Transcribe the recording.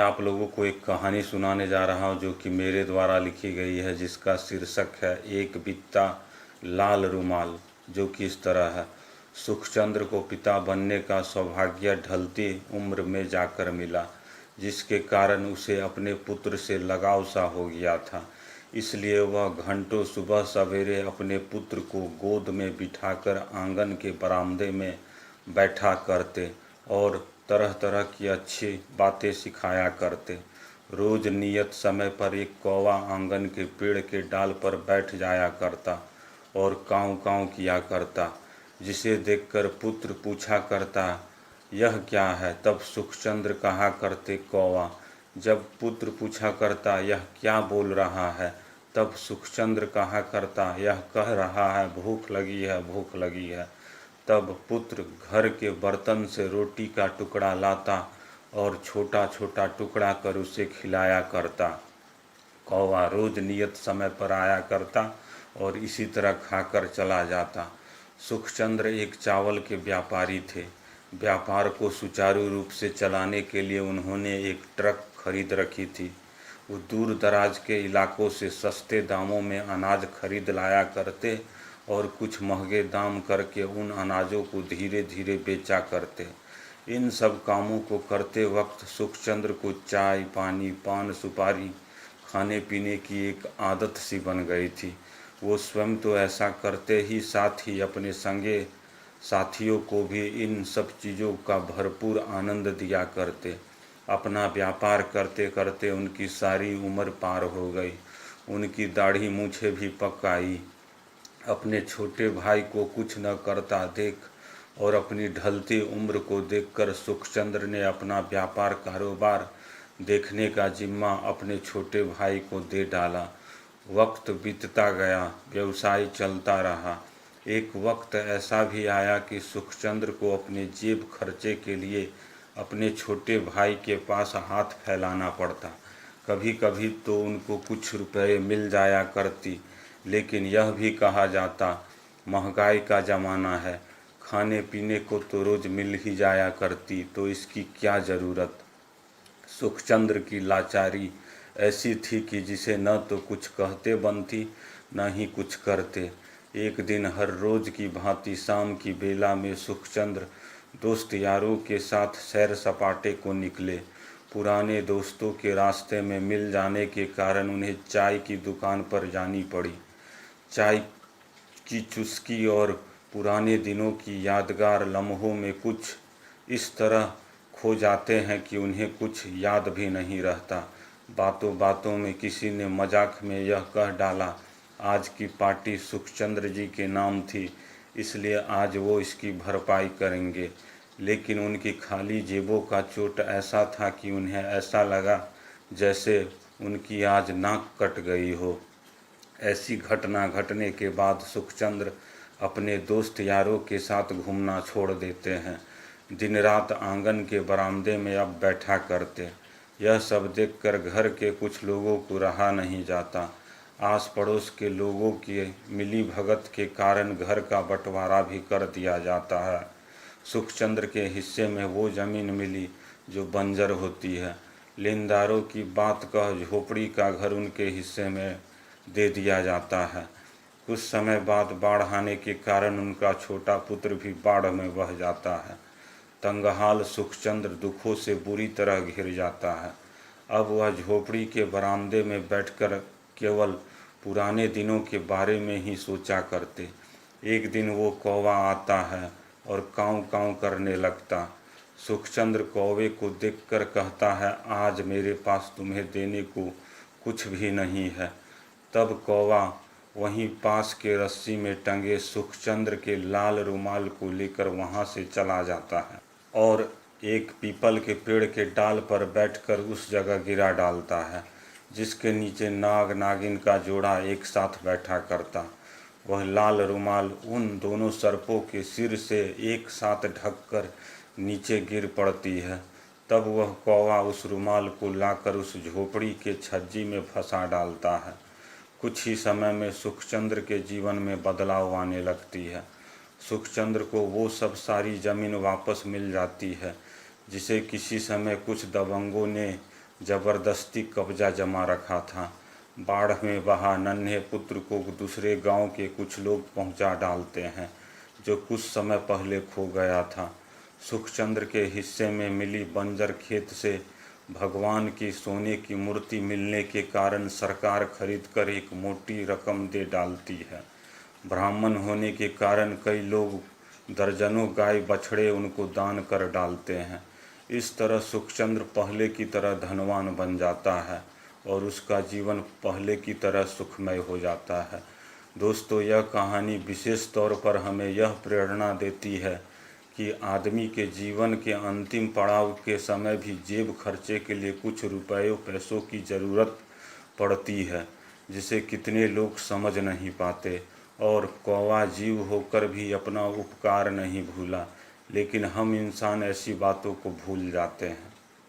आप लोगों को एक कहानी सुनाने जा रहा हूँ जो कि मेरे द्वारा लिखी गई है, जिसका शीर्षक है एक बित्ता लाल रुमाल। जो कि इस तरह है। सुखचंद्र को पिता बनने का सौभाग्य ढलती उम्र में जाकर मिला, जिसके कारण उसे अपने पुत्र से लगाव सा हो गया था। इसलिए वह घंटों सुबह सवेरे अपने पुत्र को गोद में बिठाकर आंगन के बरामदे में बैठा करते और तरह तरह की अच्छी बातें सिखाया करते। रोज नियत समय पर एक कौवा आंगन के पेड़ के डाल पर बैठ जाया करता और काँव काँव किया करता, जिसे देखकर पुत्र पूछा करता, यह क्या है? तब सुखचंद्र कहा करते, कौवा। जब पुत्र पूछा करता, यह क्या बोल रहा है? तब सुखचंद्र कहा करता, यह कह रहा है, भूख लगी है, भूख लगी है। तब पुत्र घर के बर्तन से रोटी का टुकड़ा लाता और छोटा छोटा टुकड़ा कर उसे खिलाया करता। कौवा रोज नियत समय पर आया करता और इसी तरह खाकर चला जाता। सुखचंद्र एक चावल के व्यापारी थे। व्यापार को सुचारू रूप से चलाने के लिए उन्होंने एक ट्रक खरीद रखी थी। वो दूर दराज के इलाकों से सस्ते दामों में अनाज खरीद लाया करते और कुछ महंगे दाम करके उन अनाजों को धीरे धीरे बेचा करते। इन सब कामों को करते वक्त सुखचंद्र को चाय पानी पान सुपारी खाने पीने की एक आदत सी बन गई थी। वो स्वयं तो ऐसा करते ही साथ ही अपने संगे साथियों को भी इन सब चीज़ों का भरपूर आनंद दिया करते। अपना व्यापार करते करते उनकी सारी उम्र पार हो गई। उनकी दाढ़ी मूछें भी पक आई। अपने छोटे भाई को कुछ न करता देख और अपनी ढलती उम्र को देखकर सुखचंद्र ने अपना व्यापार कारोबार देखने का जिम्मा अपने छोटे भाई को दे डाला। वक्त बीतता गया, व्यवसाय चलता रहा। एक वक्त ऐसा भी आया कि सुखचंद्र को अपने जेब खर्चे के लिए अपने छोटे भाई के पास हाथ फैलाना पड़ता। कभी कभी तो उनको कुछ रुपए मिल जाया करती, लेकिन यह भी कहा जाता, महंगाई का ज़माना है, खाने पीने को तो रोज़ मिल ही जाया करती, तो इसकी क्या ज़रूरत। सुखचंद्र की लाचारी ऐसी थी कि जिसे न तो कुछ कहते बनती न ही कुछ करते। एक दिन हर रोज़ की भांति शाम की बेला में सुखचंद्र दोस्त यारों के साथ सैर सपाटे को निकले। पुराने दोस्तों के रास्ते में मिल जाने के कारण उन्हें चाय की दुकान पर जानी पड़ी। चाय की चुस्की और पुराने दिनों की यादगार लम्हों में कुछ इस तरह खो जाते हैं कि उन्हें कुछ याद भी नहीं रहता। बातों बातों में किसी ने मजाक में यह कह डाला, आज की पार्टी सुखचंद्र जी के नाम थी, इसलिए आज वो इसकी भरपाई करेंगे। लेकिन उनकी खाली जेबों का चोट ऐसा था कि उन्हें ऐसा लगा जैसे उनकी आज नाक कट गई हो। ऐसी घटना घटने के बाद सुखचंद्र अपने दोस्त यारों के साथ घूमना छोड़ देते हैं। दिन रात आंगन के बरामदे में अब बैठा करते। यह सब देखकर घर के कुछ लोगों को रहा नहीं जाता। आस पड़ोस के लोगों की मिली भगत के कारण घर का बंटवारा भी कर दिया जाता है। सुखचंद्र के हिस्से में वो ज़मीन मिली जो बंजर होती है। लेनदारों की बात कह झोपड़ी का घर उनके हिस्से में दे दिया जाता है। कुछ समय बाद बाढ़ आने के कारण उनका छोटा पुत्र भी बाढ़ में बह जाता है। तंगहाल सुखचंद्र दुखों से बुरी तरह घिर जाता है। अब वह झोपड़ी के बरामदे में बैठकर केवल पुराने दिनों के बारे में ही सोचा करते। एक दिन वो कौवा आता है और काँव काँव करने लगता। सुखचंद्र कौवे को देखकर कहता है, आज मेरे पास तुम्हें देने को कुछ भी नहीं है। तब कौवा वहीं पास के रस्सी में टंगे सुखचंद्र के लाल रुमाल को लेकर वहां से चला जाता है और एक पीपल के पेड़ के डाल पर बैठकर उस जगह गिरा डालता है जिसके नीचे नाग नागिन का जोड़ा एक साथ बैठा करता। वह लाल रुमाल उन दोनों सर्पों के सिर से एक साथ ढककर नीचे गिर पड़ती है। तब वह कौवा उस रुमाल को लाकर उस झोपड़ी के छज्जी में फंसा डालता है। कुछ ही समय में सुखचंद्र के जीवन में बदलाव आने लगती है। सुखचंद्र को वो सब सारी ज़मीन वापस मिल जाती है जिसे किसी समय कुछ दबंगों ने जबरदस्ती कब्जा जमा रखा था। बाढ़ में बहा नन्हे पुत्र को दूसरे गांव के कुछ लोग पहुंचा डालते हैं, जो कुछ समय पहले खो गया था। सुखचंद्र के हिस्से में मिली बंजर खेत से भगवान की सोने की मूर्ति मिलने के कारण सरकार खरीदकर एक मोटी रकम दे डालती है। ब्राह्मण होने के कारण कई लोग दर्जनों गाय बछड़े उनको दान कर डालते हैं। इस तरह सुखचंद्र पहले की तरह धनवान बन जाता है और उसका जीवन पहले की तरह सुखमय हो जाता है। दोस्तों, यह कहानी विशेष तौर पर हमें यह प्रेरणा देती है कि आदमी के जीवन के अंतिम पड़ाव के समय भी जेब खर्चे के लिए कुछ रुपयों पैसों की ज़रूरत पड़ती है, जिसे कितने लोग समझ नहीं पाते। और कौवा जीव होकर भी अपना उपकार नहीं भूला, लेकिन हम इंसान ऐसी बातों को भूल जाते हैं।